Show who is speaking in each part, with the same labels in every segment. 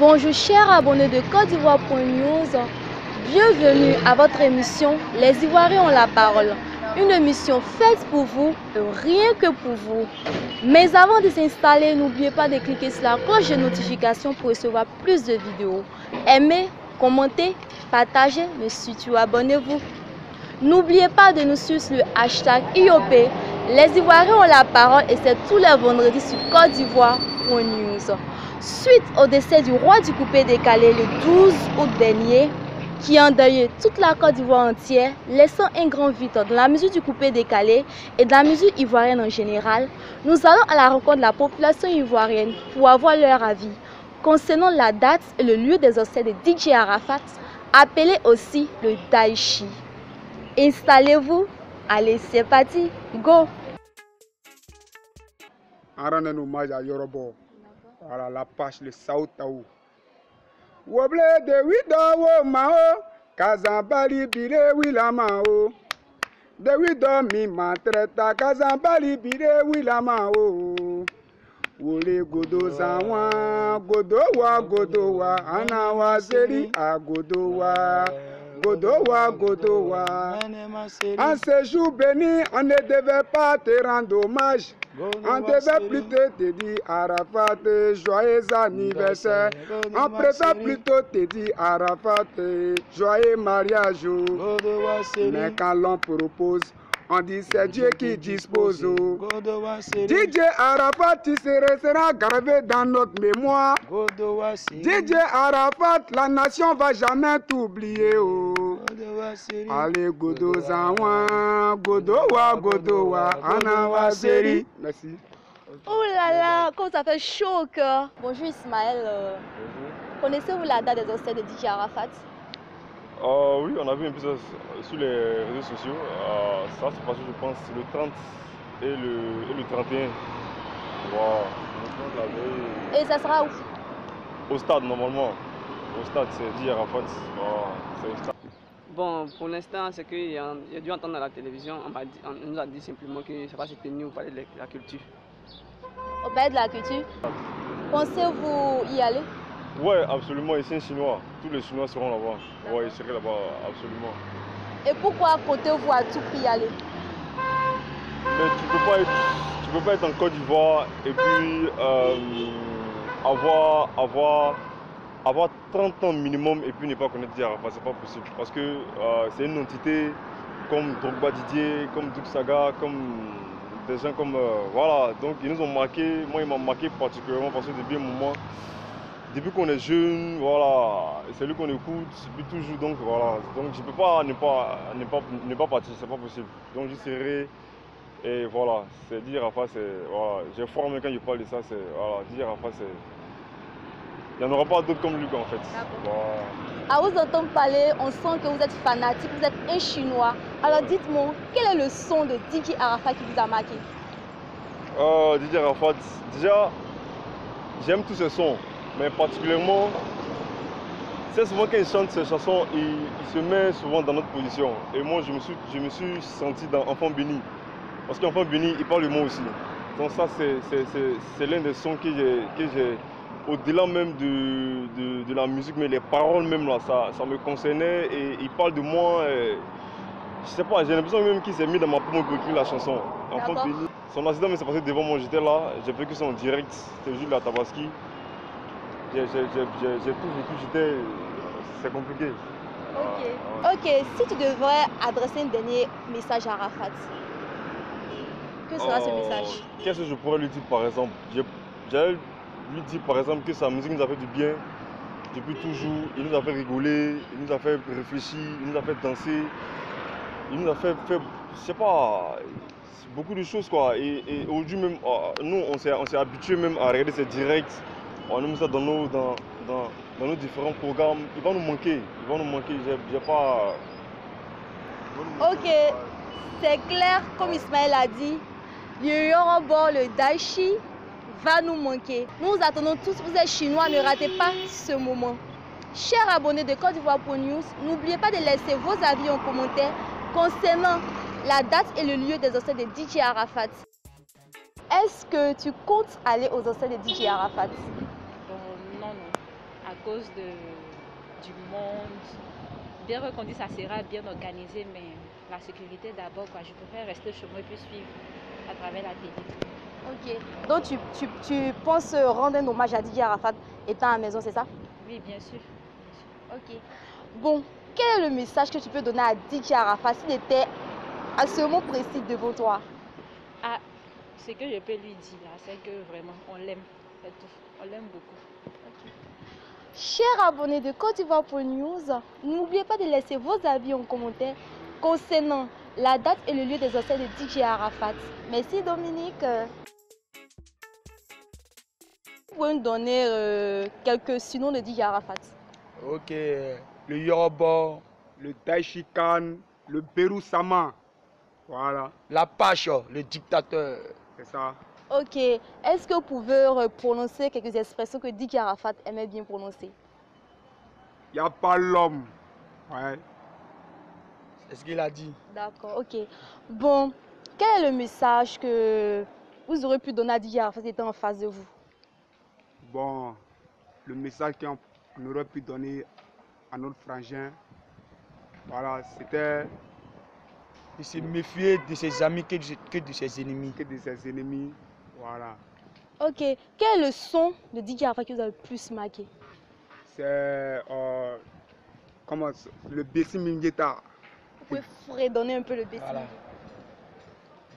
Speaker 1: Bonjour chers abonnés de Côte d'Ivoire.news, bienvenue à votre émission Les Ivoiriens ont la parole. Une émission faite pour vous, rien que pour vous. Mais avant de s'installer, n'oubliez pas de cliquer sur la cloche de notification pour recevoir plus de vidéos. Aimez, commentez, partagez, mais surtout abonnez-vous. N'oubliez pas de nous suivre sur le hashtag IOP. Les Ivoiriens ont la parole et c'est tous les vendredis sur Côte d'Ivoire.news. Suite au décès du roi du coupé décalé le 12 août dernier, qui a endeuillé toute la Côte d'Ivoire entière, laissant un grand vide dans la musique du coupé décalé et dans la musique ivoirienne en général, nous allons à la rencontre de la population ivoirienne pour avoir leur avis concernant la date et le lieu des obsèques de DJ Arafat, appelé aussi le Daichi. Installez-vous, allez c'est parti, go!
Speaker 2: On rend un hommage à Yorobo. Voilà la page, le Saoutaou. Woble de Wido Mao, Kazambali Bire Wilamao. De Wido mi matreta, Kazambali Bire Wilamao. Wole Godo Zawa, Godowa, Anawa Seri, Agodowa. Godowa. En ce jour béni, on ne devait pas te rendre hommage. On devait plutôt te dire Arafat, joyeux anniversaire. On préfère plutôt te dire Arafat, joyeux mariage. Mais quand l'on propose, on dit c'est Dieu qui dispose. DJ Arafat, tu seras gravé dans notre mémoire. DJ Arafat, la nation va jamais t'oublier. Allez, Godozawa, Godowa, Anawa Seri. Merci.
Speaker 1: Oh là là, comme ça fait chaud au cœur. Bonjour Ismaël. Connaissez-vous la date des obsèques de DJ Arafat?
Speaker 3: Oui, on a vu un peu ça sur les réseaux sociaux. Ça se passe, je pense, le 30 et le 31. Wow.
Speaker 1: Et ça sera où?
Speaker 3: Au stade, normalement. Au stade, c'est DJ Arafat. C'est au stade.
Speaker 4: Bon, pour l'instant, c'est qu'il a dû entendre à la télévision, on nous a dit simplement que ça va se tenir au palais de la culture.
Speaker 1: Au palais de la culture? Pensez-vous y aller?
Speaker 3: Oui, absolument, ici un Chinois. Tous les Chinois seront là-bas. Oui, ils seraient là-bas, absolument.
Speaker 1: Et pourquoi comptez-vous à tout prix y aller?
Speaker 3: Mais tu peux pas être en Côte d'Ivoire et puis avoir 30 ans minimum et puis ne pas connaître DJ Arafat, c'est pas possible. Parce que c'est une entité comme Drogba Didier, comme Doug Saga, comme des gens comme... voilà, donc ils nous ont marqué, moi ils m'ont marqué particulièrement parce que depuis un moment, depuis qu'on est jeune, voilà, c'est lui qu'on écoute, depuis toujours, donc voilà. Donc je peux pas ne pas partir, c'est pas possible. Donc je serai... Et voilà, c'est DJ Arafat, c'est... Voilà, j'ai formé quand je parle de ça, c'est... Voilà, DJ Arafat, c'est... Il n'y en aura pas d'autres comme lui en fait. Voilà.
Speaker 1: À vous entendre parler, on sent que vous êtes fanatique, vous êtes un Chinois. Alors dites-moi, quel est le son de DJ Arafat qui vous a marqué?
Speaker 3: DJ Arafat, déjà, j'aime tous ses sons, mais particulièrement, c'est souvent quand il chante ses chansons, il se met souvent dans notre position. Et moi, je me suis senti dans Enfant Béni. Parce qu'Enfant Béni, il parle de moi aussi. Donc ça, c'est l'un des sons que j'ai au-delà même de la musique, mais les paroles même là, ça me concernait et il parle de moi. Je sais pas, j'ai l'impression même qu'il s'est mis dans ma pomme pour écrire la chanson. Enfant Béni. Son accident s'est passé devant moi, j'étais là, j'ai vécu ça en direct, c'était juste la Tabaski. J'ai tout vécu, c'est compliqué.
Speaker 1: Ok, si tu devrais adresser un dernier message à Arafat, que sera ce message?
Speaker 3: Qu'est-ce que je pourrais lui dire par exemple? J'allais lui dire par exemple que sa musique nous a fait du bien depuis toujours, il nous a fait rigoler, il nous a fait réfléchir, il nous a fait danser, il nous a fait je sais pas, beaucoup de choses quoi. Et aujourd'hui même, nous on s'est habitué même à regarder ces directs, on aime ça dans nos différents programmes, il va nous manquer, j'ai pas...
Speaker 1: Ok, c'est clair, comme Ismaël a dit, le Yorobo, le Daichi va nous manquer. Nous attendons tous, vous êtes Chinois, ne ratez pas ce moment. Chers abonnés de Côte d'Ivoire.news, n'oubliez pas de laisser vos avis en commentaire concernant la date et le lieu des obsèques de DJ Arafat. Est-ce que tu comptes aller aux obsèques de DJ Arafat?
Speaker 5: Non. cause du monde. Bien qu'on dit ça sera bien organisé, mais la sécurité d'abord, quoi. Je préfère rester chez moi et puis suivre à travers la télé.
Speaker 1: Ok. Donc tu penses rendre un hommage à Didier Arafat étant à la maison, c'est ça?
Speaker 5: Oui, bien sûr.
Speaker 1: Ok. Bon, quel est le message que tu peux donner à Didier Arafat s'il était à ce moment précis devant toi?
Speaker 5: Ah, ce que je peux lui dire là, c'est que vraiment, on l'aime. C'est tout. On l'aime beaucoup.
Speaker 1: Chers abonnés de Côte d'Ivoire pour News, n'oubliez pas de laisser vos avis en commentaire concernant la date et le lieu des obsèques de Didier Arafat. Merci Dominique. Vous pouvez nous donner quelques surnoms de Didier Arafat?
Speaker 2: Ok, le Yoruba, le Daishikan, le Berusama. Voilà,
Speaker 6: L'Apache, le dictateur.
Speaker 2: c'est ça.
Speaker 1: Ok. Est-ce que vous pouvez prononcer quelques expressions que Didier Arafat aimait bien prononcer?
Speaker 2: Il n'y a pas l'homme. Ouais.
Speaker 6: C'est ce qu'il a dit.
Speaker 1: D'accord, ok. Bon, quel est le message que vous aurez pu donner à Didier Arafat étant en face de vous?
Speaker 2: Bon, le message qu'on aurait pu donner à notre frangin, voilà, c'était
Speaker 6: Il se méfier de ses amis que de ses ennemis.
Speaker 2: que de ses ennemis. Voilà.
Speaker 1: Ok. Quel est le son de Didier Arafat qui vous a le plus marqué?
Speaker 2: C'est le Bessi Mingueta.
Speaker 1: Vous pouvez fredonner un peu le Bessi.
Speaker 6: Voilà.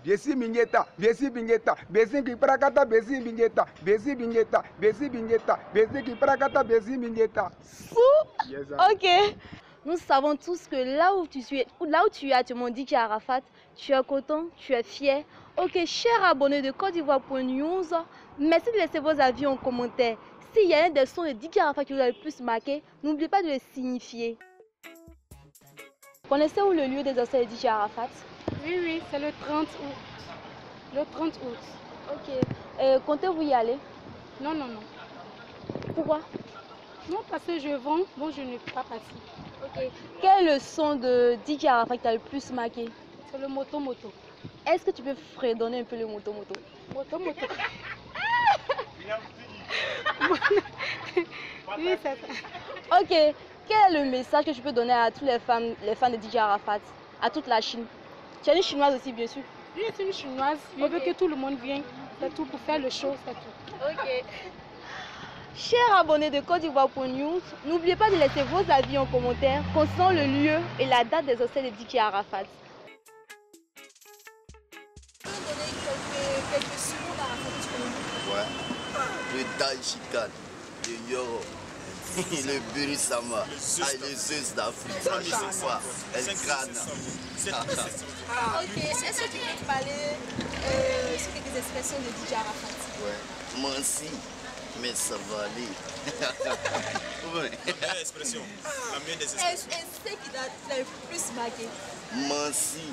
Speaker 2: Bessi Mingueta, Bessi Mingueta, Bessi qui prakata, Bessi Mingueta, Bessi Mingueta, Bessi Mingueta, Bessi qui prakata, Bessi Mingueta. Yes, sir.
Speaker 1: Ok. Nous savons tous que là où tu es actuellement, Didier Arafat, tu es content, tu es fier. Ok, chers abonnés de Côte d'Ivoire pour News, merci de laisser vos avis en commentaire. S'il y a un des sons de Didier Arafat qui vous a le plus marqué, n'oubliez pas de le signifier. Connaissez-vous le lieu des obsèques de Didier Arafat?
Speaker 7: Oui, c'est le 30 août. Le 30 août.
Speaker 1: Ok. Comptez-vous y aller?
Speaker 7: Non.
Speaker 1: Pourquoi?
Speaker 7: Non, parce que je vends, bon, je ne peux pas passer.
Speaker 1: Ok. Quel est le son de Didier Arafat qui t'a le plus marqué?
Speaker 7: C'est le moto.
Speaker 1: Est-ce que tu peux fredonner un peu le moto?
Speaker 7: Moto. Oui, c'est ça.
Speaker 1: Ok. Quel est le message que tu peux donner à tous les fans de Didier Arafat, à toute la Chine? Tu es une chinoise aussi, bien sûr.
Speaker 7: Je suis une chinoise. Je veux que tout le monde vienne. C'est tout pour faire le show, c'est tout.
Speaker 1: Ok. Chers abonnés de Côte d'Ivoire pour News, n'oubliez pas de laisser vos avis en commentaire concernant le lieu et la date des obsèques de Didier Arafat. Quelques secondes d'Arafat.
Speaker 8: Ouais. Le Daishikan, le Yoro, le Berusama, les Zeus d'Afrique, à chaque fois, El Ghana.
Speaker 1: Ok, est-ce que tu peux te parler sur quelques expressions de Didier Arafat?
Speaker 8: Ouais. Mansi, mais ça va aller. Ouais.
Speaker 9: La meilleure expression. La meilleure des expressions.
Speaker 1: Est-ce qui t'a le plus marqué?
Speaker 8: Mansi.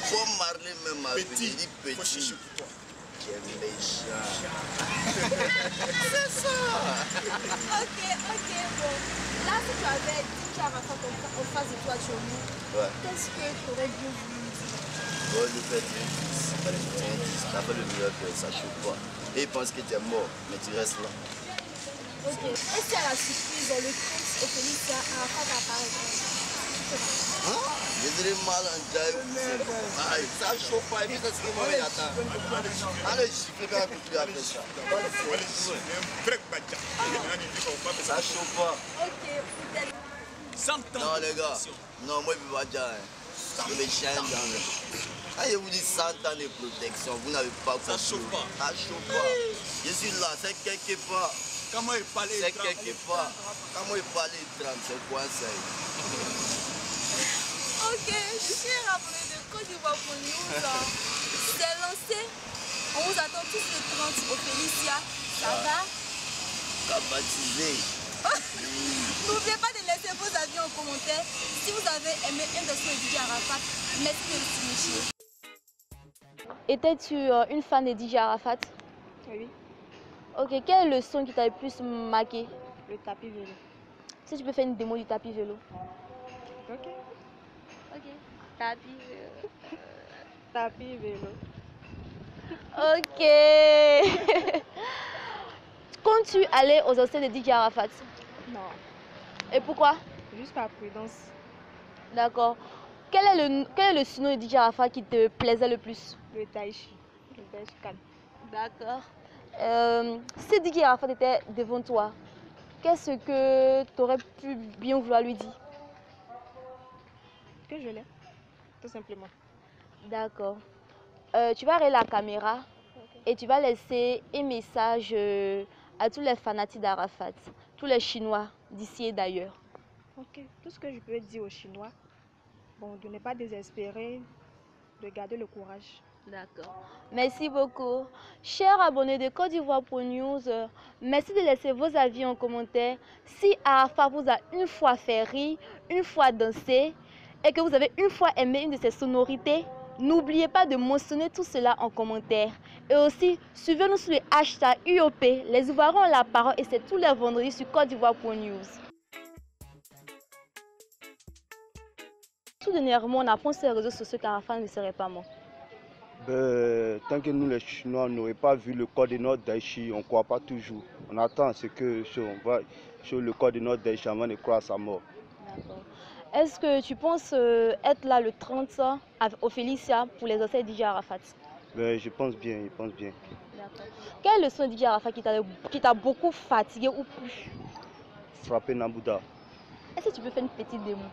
Speaker 8: Faut marler même avec petit.
Speaker 9: Faut chicher pour toi.
Speaker 8: Quel méchant. C'est ça.
Speaker 1: Ok, bon. Là, si tu avais Didier Arafat en face de toi aujourd'hui,
Speaker 8: Ouais.
Speaker 1: qu'est-ce que tu aurais bien voulu lui dire?
Speaker 8: Oh, le fait t'as fait le meilleur que ça chauffe pas. Et il pense que tu es mort, mais tu restes là.
Speaker 1: Ok. Est-ce qu'il y a la surprise dans le Prince et Félicia Arafat apparaît?
Speaker 8: Je dirais mal en jaille. Ça chauffe pas, et puis ça se remet à temps. Allez, je peux pas continuer à faire ça. Ça chauffe pas.
Speaker 1: Ok, peut-être.
Speaker 9: 100 ans.
Speaker 8: Non, les gars. Non, moi, je ne peux pas dire. Ça me chaîne dans le. Ah, je vous dis 100 ans de protection, vous n'avez pas compris.
Speaker 9: Ça chauffe pas.
Speaker 8: Ça chauffe pas. Je suis là, c'est quelque part.
Speaker 9: Comment il parlait?
Speaker 8: C'est quelque part. Comment il parlait de 30, c'est quoi ça?
Speaker 1: Ok, chers abonnés de Côte d'Ivoire pour News, c'est lancé. On vous attend tous le 30 au Félicia. Ça va?
Speaker 8: Qu'a baptisé.
Speaker 1: N'oubliez pas de laisser vos avis en commentaire. Si vous avez aimé un des sons de Didier Arafat, merci de le signifier. Étais-tu une fan de Didier Arafat?
Speaker 7: Oui,
Speaker 1: Ok, quel est le son qui t'a le plus marqué?
Speaker 7: le tapis vélo.
Speaker 1: Si tu peux faire une démo du tapis vélo.
Speaker 7: Ok.
Speaker 1: Ok, tapis vélo.
Speaker 7: Tapis vélo.
Speaker 1: Ok. Comptes-tu aller aux obsèques de Didier Arafat?
Speaker 10: Non.
Speaker 1: Et pourquoi?
Speaker 10: Juste par prudence.
Speaker 1: D'accord. Quel est le surnom de Didier Arafat qui te plaisait le plus?
Speaker 10: Le Taïchi. Le Taïchi Khan.
Speaker 1: D'accord. Si Didier Arafat était devant toi, qu'est-ce que tu aurais pu bien vouloir lui dire?
Speaker 10: Que je l'aime, tout simplement.
Speaker 1: D'accord. Tu vas arrêter la caméra et tu vas laisser un message à tous les fanatiques d'Arafat, tous les Chinois d'ici et d'ailleurs.
Speaker 10: Ok. Tout ce que je peux dire aux Chinois, bon, de ne pas désespérer, de garder le courage.
Speaker 1: D'accord. Merci beaucoup. Chers abonnés de Côte d'Ivoire Pro News, merci de laisser vos avis en commentaire. Si Arafat vous a une fois fait rire, une fois dansé et que vous avez une fois aimé une de ses sonorités, n'oubliez pas de mentionner tout cela en commentaire. Et aussi, suivez-nous sur le hashtag UOP. Les Ivoiriens ont la parole et c'est tous les vendredis sur Côte d'Ivoire Pro News. Tout dernièrement, on apprend sur les réseaux sociaux qu'Arafat ne serait pas mort.
Speaker 6: Tant que nous les Chinois n'aurions pas vu le corps de notre Daïchi, on ne croit pas toujours. On attend ce que on va sur le corps de notre Daïchi avant de croire à sa mort.
Speaker 1: D'accord. Est-ce que tu penses être là le 30 au Félicia pour les obsèques de Didier Arafat?
Speaker 6: Je pense bien, je pense bien.
Speaker 1: D'accord. Quelle leçon de Didier Arafat qui t'a beaucoup fatigué ou plus?
Speaker 6: Frapper Nambouda.
Speaker 1: Est-ce que tu peux faire une petite démo?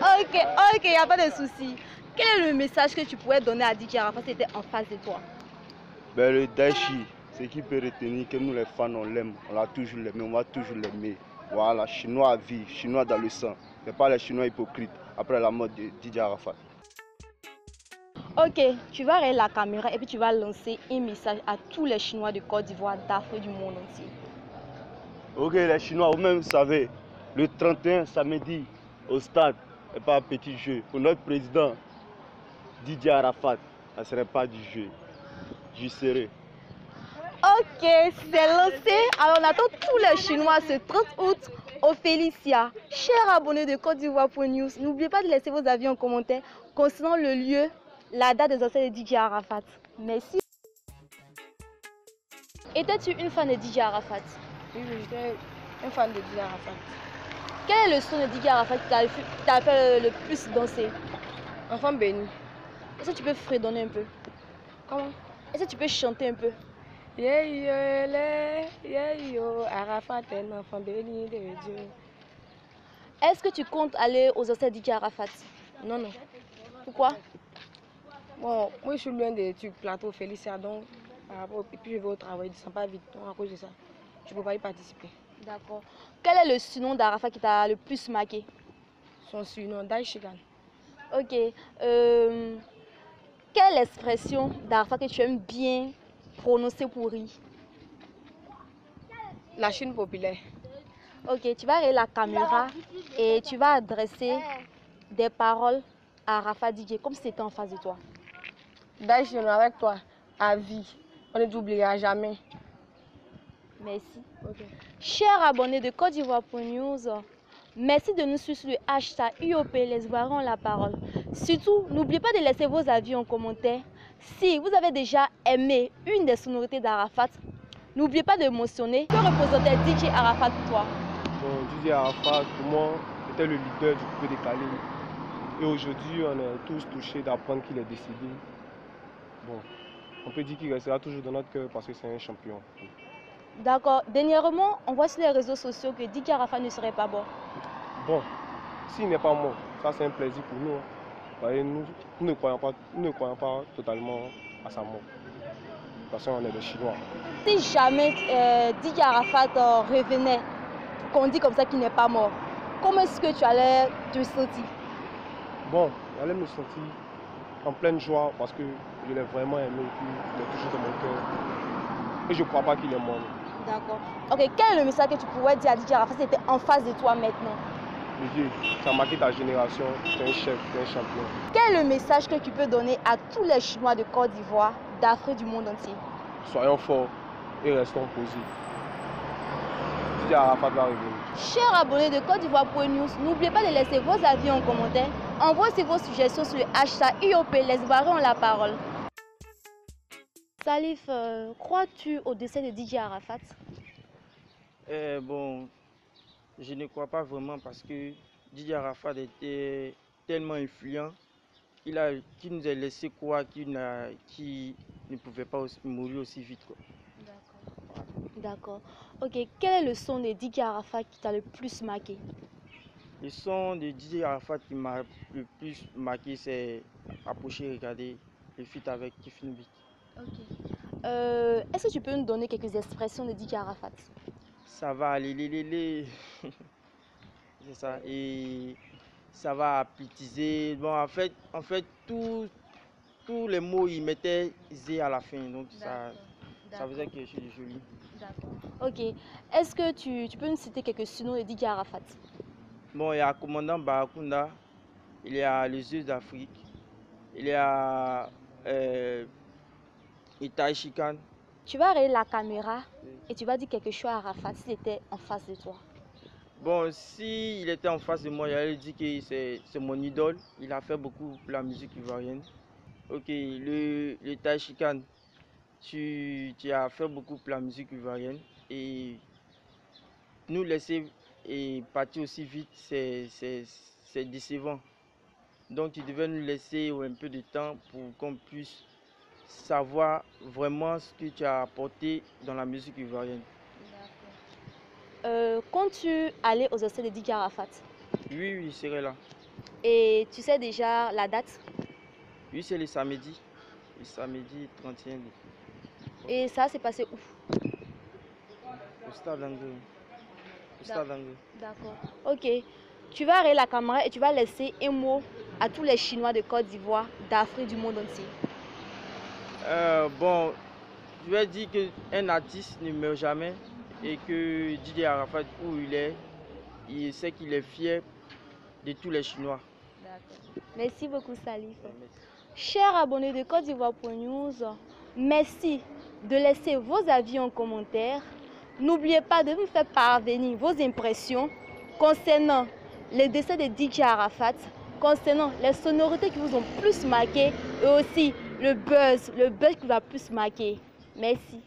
Speaker 1: Ok, il n'y a pas de souci. Quel est le message que tu pourrais donner à Didier Arafat si tu étais en face de toi?
Speaker 6: Le Daïchi, ce qui peut retenir que nous les fans, on l'aime, on l'a toujours aimé, on va toujours l'aimer. Voilà, Chinois à vie, Chinois dans le sang. Mais pas les Chinois hypocrites après la mort de Didier Arafat.
Speaker 1: Ok, tu vas arrêter la caméra et puis tu vas lancer un message à tous les Chinois de Côte d'Ivoire, d'Afrique, du monde entier.
Speaker 6: Ok, les Chinois, vous-même, vous savez, le 31 samedi, au stade, et pas un petit jeu. Pour notre président, Didier Arafat, ça ne serait pas du jeu. J'y serai.
Speaker 1: Ok, c'est lancé. Alors on attend tous les Chinois ce 30 août au Félicia. Chers abonnés de Côte d'Ivoire Pro News, n'oubliez pas de laisser vos avis en commentaire concernant le lieu, la date des obsèques de Didier Arafat. Merci. Étais-tu une fan de Didier Arafat?
Speaker 10: Oui, j'étais un fan de Didier Arafat.
Speaker 1: Quel est le son de Didier Arafat qui t'a fait le plus danser?
Speaker 10: Enfant béni.
Speaker 1: Est-ce que tu peux fredonner un peu?
Speaker 10: Comment?
Speaker 1: Est-ce que tu peux chanter un peu?
Speaker 10: Yeah, yo, Arafat est un enfant béni de Dieu.
Speaker 1: Est-ce que tu comptes aller aux obsèques de Didier Arafat?
Speaker 10: Non, non.
Speaker 1: Pourquoi?
Speaker 10: Bon, moi je suis loin des plateaux Félicia, donc et puis je vais au travail, je ne sens pas vite, donc à cause de ça, je ne peux pas y participer.
Speaker 1: D'accord. Quel est le surnom d'Arafat qui t'a le plus marqué?
Speaker 10: Son surnom, Daïchi Khan.
Speaker 1: Ok. Quelle expression d'Arafat que tu aimes bien prononcer pour rire?
Speaker 10: La Chine populaire.
Speaker 1: Ok, tu vas arrêter la caméra et tu vas adresser des paroles à Arafat Didier comme si c'était en face de toi.
Speaker 10: Daïchi, on est avec toi, à vie. On ne t'oubliera jamais.
Speaker 1: Merci.
Speaker 10: Okay.
Speaker 1: Chers abonnés de Côte d'Ivoire Pro News, merci de nous suivre sur le hashtag UOP, les Ivoiriens ont la parole. Surtout, n'oubliez pas de laisser vos avis en commentaire. Si vous avez déjà aimé une des sonorités d'Arafat, n'oubliez pas de mentionner que représentait Didier Arafat pour toi.
Speaker 11: Bon, Didier Arafat, pour moi, était le leader du coupé des Calais. Et aujourd'hui, on est tous touchés d'apprendre qu'il est décédé. Bon, on peut dire qu'il restera toujours dans notre cœur parce que c'est un champion.
Speaker 1: D'accord. Dernièrement, on voit sur les réseaux sociaux que Didier Arafat ne serait pas mort.
Speaker 11: Bon, s'il n'est pas mort, ça c'est un plaisir pour nous. Voyez, nous ne croyons pas totalement à sa mort. Parce qu'on est des Chinois.
Speaker 1: Si jamais Didier Arafat revenait, qu'on dit comme ça qu'il n'est pas mort, comment est-ce que tu allais te sentir?
Speaker 11: Bon, j'allais me sentir en pleine joie parce que je l'ai vraiment aimé et puis il est toujours dans mon cœur. Et je ne crois pas qu'il est mort.
Speaker 1: D'accord. Ok, quel est le message que tu pourrais dire à Didier Arafat si tu étais en face de toi maintenant?
Speaker 11: Didier, tu as marqué ta génération, tu es un chef, tu es un champion.
Speaker 1: Quel est le message que tu peux donner à tous les Chinois de Côte d'Ivoire, d'Afrique, du monde entier?
Speaker 11: Soyons forts et restons posés. Didier Arafat va revenir.
Speaker 1: Chers abonnés de Côte d'Ivoire News, n'oubliez pas de laisser vos avis en commentaire. Envoyez vos suggestions sur le hashtag IOP, les Ivoiriens ont la parole. Salif, crois-tu au décès de Didier Arafat?
Speaker 12: Bon, je ne crois pas vraiment parce que Didier Arafat était tellement influent qu'il nous a laissé croire qu'il ne pouvait pas mourir aussi vite.
Speaker 1: D'accord. Ok, quel est le son de Didier Arafat qui t'a le plus marqué?
Speaker 12: Le son de Didier Arafat qui m'a le plus marqué, c'est Approcher, regarder le feat avec Tiffany Beat.
Speaker 1: Ok. Est-ce que tu peux nous donner quelques expressions de Didier Arafat?
Speaker 12: Ça va aller, c'est ça. Et ça va apitiser. Bon, en fait, tous les mots, ils mettaient zé à la fin. Donc, ça faisait quelque chose de joli.
Speaker 1: D'accord. Ok. Est-ce que tu peux nous citer quelques surnoms de Didier Arafat?
Speaker 12: Bon, il y a Commandant Barakunda, il y a les yeux d'Afrique, il y a Itaï Chican.
Speaker 1: Tu vas regarder la caméra et tu vas dire quelque chose à Arafat s'il était en face de toi.
Speaker 12: Bon, s'il était en face de moi, j'allais dire que c'est mon idole. Il a fait beaucoup pour la musique ivoirienne. Ok, le Taï Chican, tu as fait beaucoup pour la musique ivoirienne. Et nous laisser partir aussi vite, c'est décevant. Donc tu devais nous laisser un peu de temps pour qu'on puisse savoir vraiment ce que tu as apporté dans la musique ivoirienne.
Speaker 1: Comptes-tu aller aux essais de Didier Arafat?
Speaker 12: Oui, il serait là.
Speaker 1: Et tu sais déjà la date?
Speaker 12: Oui, c'est le samedi 31.
Speaker 1: Et ça s'est passé où?
Speaker 12: Au stade anglais.
Speaker 1: D'accord. Ok. Tu vas arrêter la caméra et tu vas laisser un mot à tous les Chinois de Côte d'Ivoire, d'Afrique, du monde entier.
Speaker 12: Bon, je vais dire qu'un artiste ne meurt jamais et que Didier Arafat, où il sait qu'il est fier de tous les Chinois.
Speaker 1: D'accord. Merci beaucoup, Salif. Chers abonnés de Côte d'Ivoire News, merci de laisser vos avis en commentaire. N'oubliez pas de nous faire parvenir vos impressions concernant le décès de Didier Arafat, concernant les sonorités qui vous ont plus marqué et aussi le buzz qui vous a plus marqué. Merci.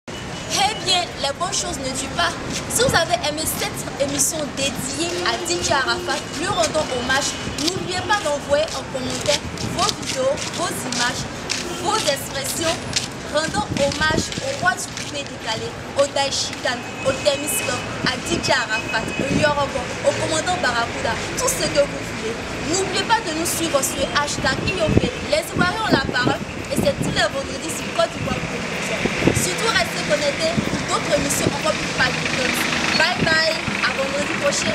Speaker 13: Eh bien, les bonnes choses ne durent pas. Si vous avez aimé cette émission dédiée à Didier Arafat, lui rendons hommage, n'oubliez pas d'envoyer en commentaire vos vidéos, vos images, vos expressions, rendant hommage au roi du coupé décalé, au Taï Chican, au Témisclub, à Didier Arafat, au Yorobo, au commandant Barakouda, tout ce que vous voulez. N'oubliez pas de nous suivre sur le hashtag IOP, les Ivoiriens ont la parole, et c'est tous les vendredis sur Côte d'Ivoire Production. Surtout restez connectés pour d'autres émissions encore plus palpitantes. Bye bye, à vendredi prochain.